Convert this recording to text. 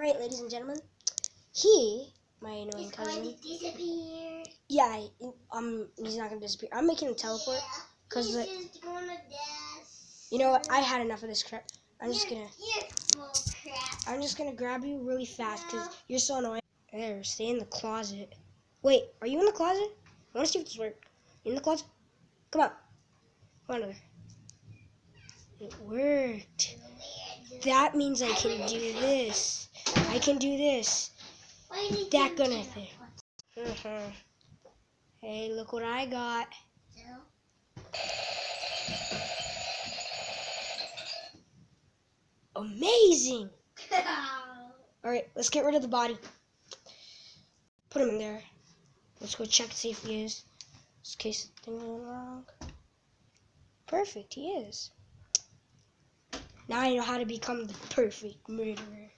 Alright, ladies and gentlemen, he, my annoying cousin, going to disappear. Yeah, he's not gonna disappear. I'm making him teleport because he's just gonna dance. You know what? I had enough of this crap. I'm just gonna grab you really fast because you're so annoying. There, stay in the closet. Wait, are you in the closet? I want to see if this works. You in the closet? Come on. Come on over. It worked. That means I can do this. I can do this. That gonna thing. Hey, look what I got. Amazing. Alright, let's get rid of the body. Put him in there. Let's go check to see if he is. Just in case things went wrong. Perfect, he is. Now I know how to become the perfect murderer.